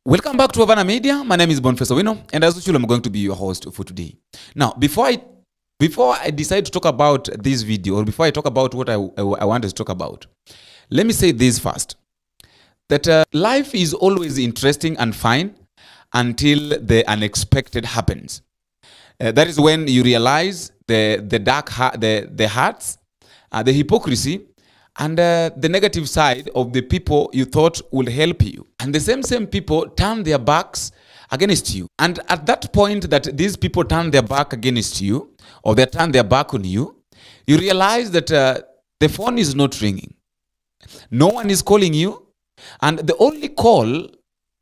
Welcome back to Havana Media. My name is Boniface Owino, and as usual, I'm going to be your host for today. Now, before I decide to talk about this video, or before I talk about what I wanted to talk about, let me say this first: that life is always interesting and fine until the unexpected happens. That is when you realize the hearts, the hypocrisy, and the negative side of the people you thought would help you. And the same people turn their backs against you. And at that point that these people turn their back against you, or they turn their back on you, you realize that the phone is not ringing. No one is calling you. And the only call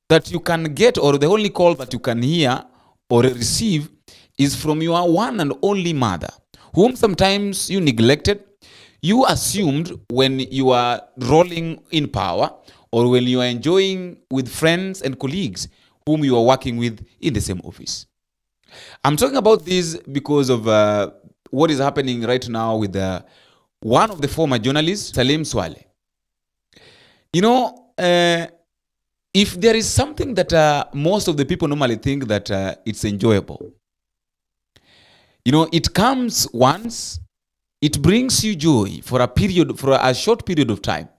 that you can get, or the only call that you can hear or receive, is from your one and only mother, whom sometimes you neglected. You assumed when you are rolling in power, or when you are enjoying with friends and colleagues whom you are working with in the same office. I'm talking about this because of what is happening right now with one of the former journalists, Salim Swale. You know, if there is something that most of the people normally think that it's enjoyable, you know, it comes once. It brings you joy for a short period of time.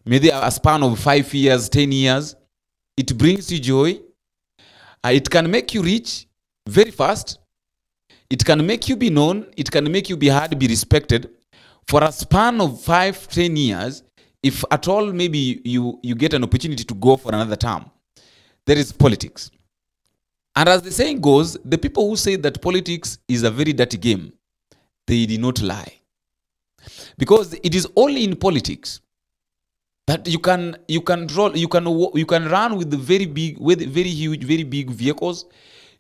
Maybe a span of 5 years, 10 years. It brings you joy. It can make you rich very fast. It can make you be known. It can make you be heard, be respected. For a span of 5, 10 years, if at all maybe you get an opportunity to go for another term, there is politics. And as the saying goes, the people who say that politics is a very dirty game, they did not lie. Because it is only in politics that you can run with the very big vehicles.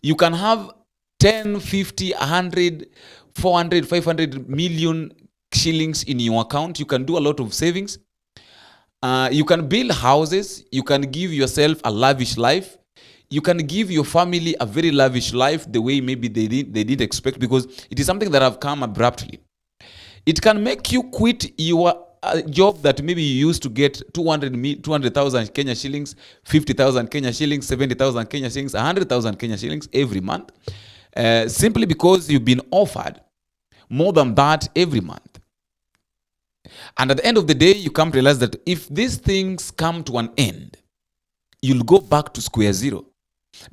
You can have 10, 50, 100, 400, 500 million shillings in your account. You can do a lot of savings. You can build houses. You can give yourself a lavish life. You can give your family a very lavish life the way maybe they didn't expect, because it is something that have come abruptly. It can make you quit your job that maybe you used to get 200,000 Kenya shillings, 50,000 Kenya shillings, 70,000 Kenya shillings, 100,000 Kenya shillings every month, simply because you've been offered more than that every month. And at the end of the day, you come to realize that if these things come to an end, you'll go back to square zero.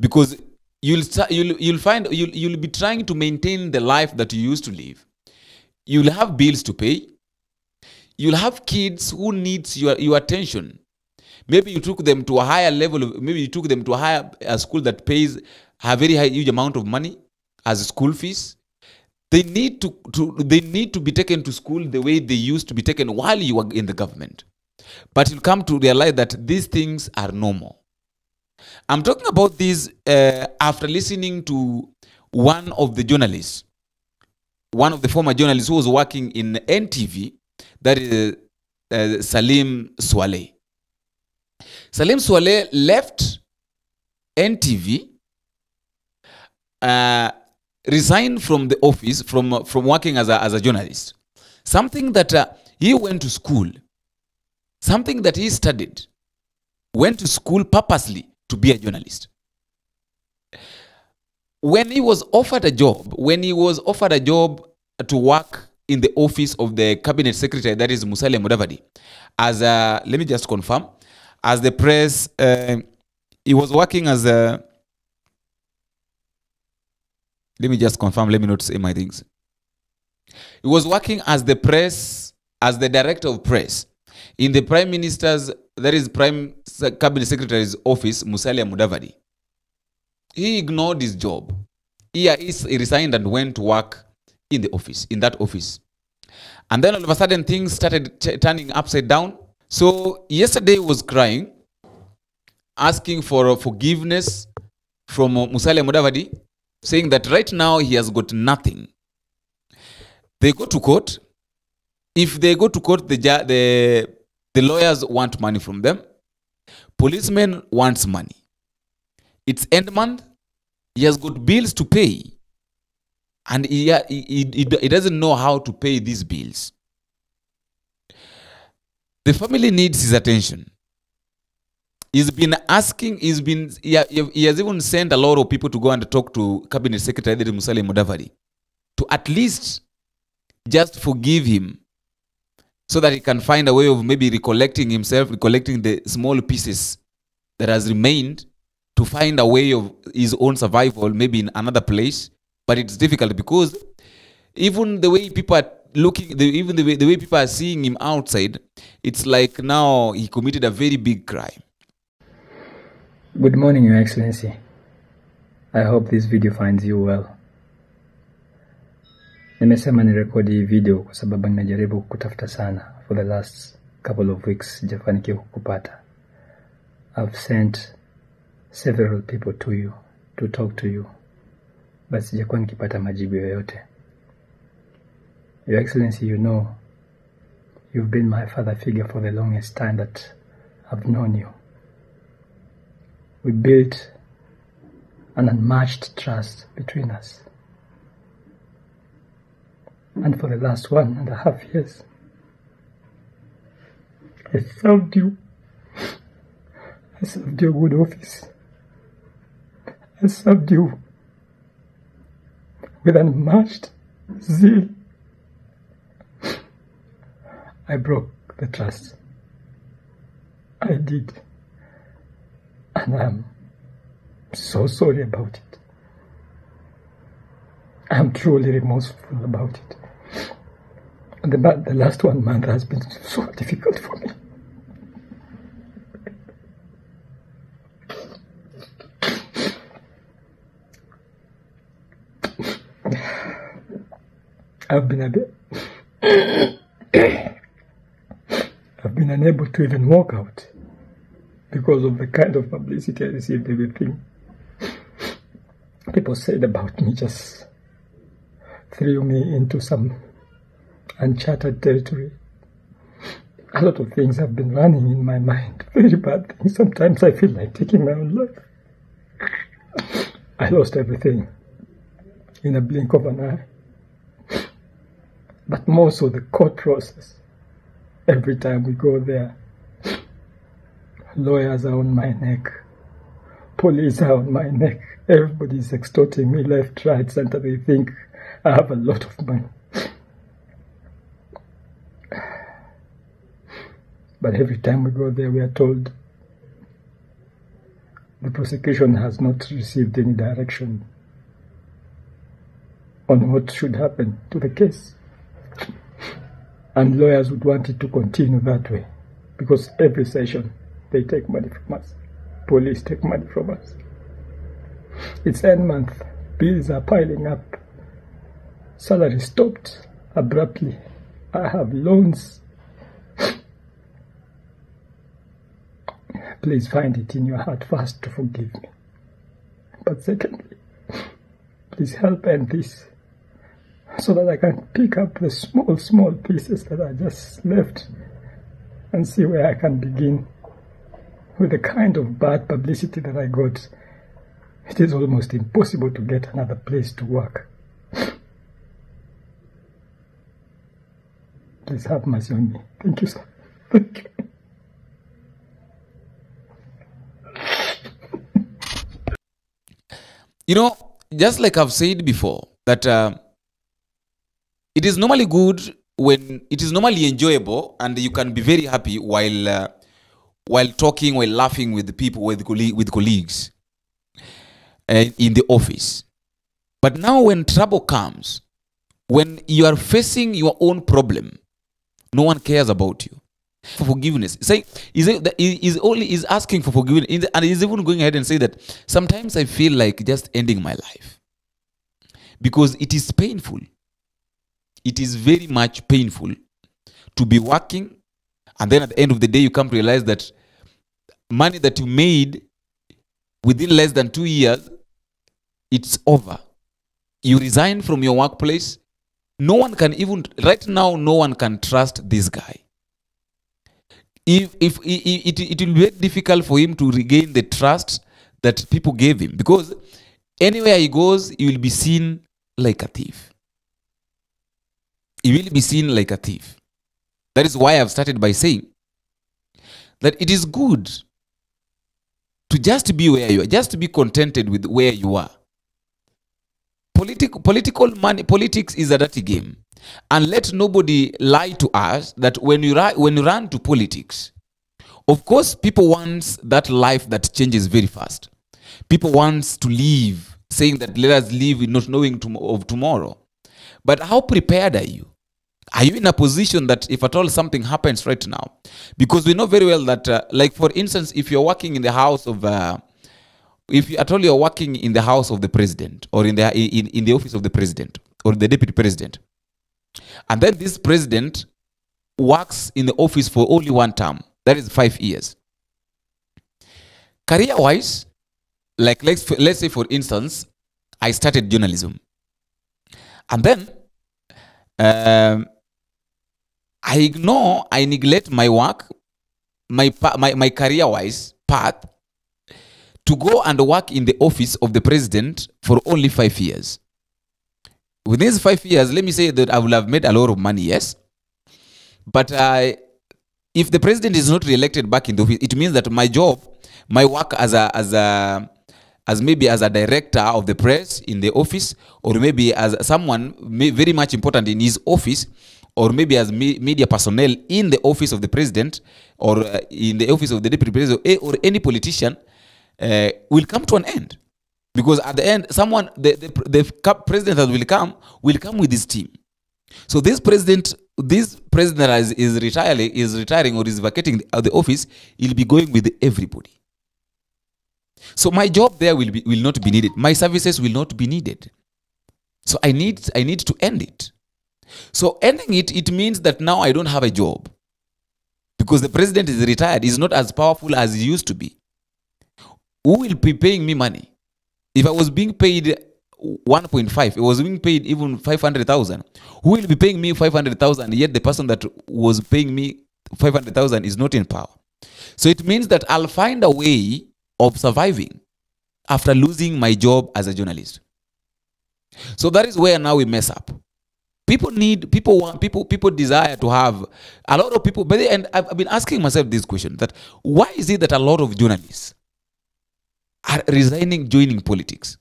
Because you'll be trying to maintain the life that you used to live. You'll have bills to pay. You'll have kids who needs your attention. Maybe you took them to a higher level maybe you took them to a school that pays a very huge amount of money as school fees. They need to be taken to school the way they used to be taken while you were in the government. But you'll come to realize that these things are normal. I'm talking about this after listening to one of the journalists, one of the former journalists who was working in NTV, that is Salim Swale. Salim Swale left NTV, resigned from the office, from working as a journalist. Something that he went to school, something that he studied, went to school purposely to be a journalist. When he was offered a job, to work in the office of the cabinet secretary, that is Mudavadi'S, as let me just confirm, as the press, he was working as a, let me just confirm, let me not say my things. He was working as the press, as the director of press in the Prime Minister's, that is Prime Cabinet Secretary's office, Musalia Mudavadi. He ignored his job. He resigned and went to work in the office, in that office. And then all of a sudden things started turning upside down. So yesterday he was crying, asking for forgiveness from Musalia Mudavadi, saying that right now he has got nothing. They go to court. If they go to court, the lawyers want money from them. Policemen wants money. It's end month. He has got bills to pay. And he doesn't know how to pay these bills. The family needs his attention. He's been asking, he has even sent a lot of people to go and talk to Cabinet Secretary Salim Mudavadi to at least just forgive him so that he can find a way of maybe recollecting himself, recollecting the small pieces that has remained to find a way of his own survival, maybe in another place. But it's difficult because even the way people are looking, even the way people are seeing him outside, it's like now he committed a very big crime. Good morning, Your Excellency. I hope this video finds you well. Nimesema nirekodi hii video kwa sababu nimejaribu kutafuta sana for the last couple of weeks, sijafanikiwa kukupata. I've sent several people to you to talk to you, but sijakuwa nikipata majibu yoyote. Your Excellency, you know, you've been my father figure for the longest time that I've known you. We built an unmatched trust between us. And for the last 1.5 years, I served you. I served your good office. I served you with unmatched zeal. I broke the trust. I did. And I'm so sorry about it. I'm truly remorseful about it. The last 1 month has been so difficult for me. I've been unable to even walk out because of the kind of publicity I received. Everything people said about me just threw me into some uncharted territory. A lot of things have been running in my mind, very bad things. Sometimes I feel like taking my own life. I lost everything in a blink of an eye. But more so the court process. Every time we go there, lawyers are on my neck. Police are on my neck. Everybody's extorting me left, right, center. They think I have a lot of money. But every time we go there, we are told the prosecution has not received any direction on what should happen to the case. And lawyers would want it to continue that way because every session they take money from us. Police take money from us. It's end month. Bills are piling up. Salary stopped abruptly. I have loans. Please find it in your heart first to forgive me. But secondly, please help end this so that I can pick up the small pieces that are just left and see where I can begin. With the kind of bad publicity that I got, it is almost impossible to get another place to work. Please have mercy on me. Thank you, sir. Thank you. You know, just like I've said before, that it is normally good when it is normally enjoyable and you can be very happy while talking, while laughing with the people, with colleagues in the office. But now when trouble comes, when you are facing your own problem, no one cares about you. For forgiveness. Say, is asking for forgiveness, and he's even going ahead and say that sometimes I feel like just ending my life because it is painful. It is very much painful to be working, and then at the end of the day, you come to realize that money that you made within less than 2 years, it's over. You resign from your workplace. No one can even, right now, no one can trust this guy. It will be very difficult for him to regain the trust that people gave him, because anywhere he goes, he will be seen like a thief. He will be seen like a thief. That is why I've started by saying that it is good to just be where you are, just to be contented with where you are. Politics is a dirty game. And let nobody lie to us that when you run to politics, of course, people want that life that changes very fast. People want to live, saying that let us live not knowing of tomorrow. But how prepared are you? Are you in a position that if at all something happens right now? Because we know very well that, like for instance, if you're working in the house of, if at all you're working in the house of the president, or in the office of the president, or the deputy president, and then this president works in the office for only one term, that is 5 years. Career-wise, like let's say for instance, I started journalism, and then I neglect my work, my career-wise path, to go and work in the office of the president for only 5 years. Within these 5 years, let me say that I will have made a lot of money, yes. But if the president is not re-elected back in the office, it means that my job, my work as maybe as a director of the press in the office, or maybe as someone very much important in his office, or maybe as media personnel in the office of the president, or in the office of the deputy president, or any politician, will come to an end. Because at the end, the president that will come with his team. So this president that is retiring or is vacating the office, he'll be going with everybody. So my job there will not be needed. My services will not be needed. So I need to end it. So ending it means that now I don't have a job. Because the president is retired, he's not as powerful as he used to be. Who will be paying me money? If I was being paid 1.5, it was being paid even 500,000. Who will be paying me 500,000? Yet the person that was paying me 500,000 is not in power. So it means that I'll find a way of surviving after losing my job as a journalist. So that is where now we mess up. People desire to have a lot of people. And I've been asking myself this question: that why is it that a lot of journalists are joining politics?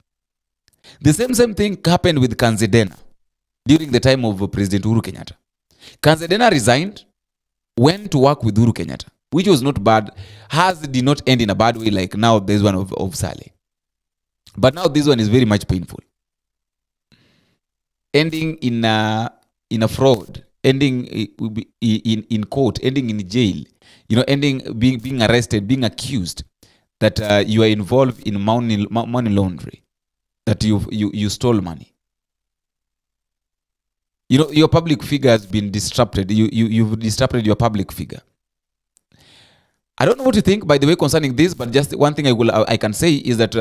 The same thing happened with Kanzedena during the time of President Uhuru Kenyatta. Kanzedena resigned, went to work with Uhuru Kenyatta, which was not bad. Did not end in a bad way like now there's one of Salim. But now this one is very much painful. Ending in a fraud, ending in court, ending in jail, ending being arrested, being accused that you are involved in money laundering, that you stole money. Your public figure has been disrupted. You've disrupted your public figure. I don't know what you think, by the way, concerning this, but just one thing I can say is that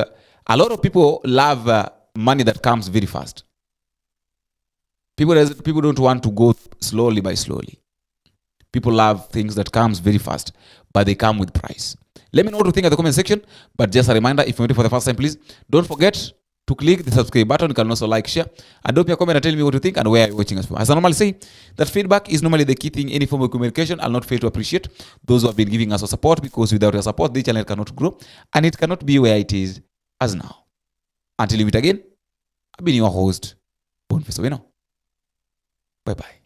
a lot of people love money that comes very fast. People don't want to go slowly by slowly. People love things that comes very fast, but they come with price. Let me know what you think in the comment section. But just a reminder, if you're waiting for the first time, please don't forget to click the subscribe button. You can also like, share, and drop me a comment and tell me what you think and where you're watching us from. As I normally say, that feedback is normally the key thing in any form of communication. I'll not fail to appreciate those who have been giving us our support, because without your support, the channel cannot grow and it cannot be where it is as now. Until we meet again, I've been your host, Boniface. Bye bye.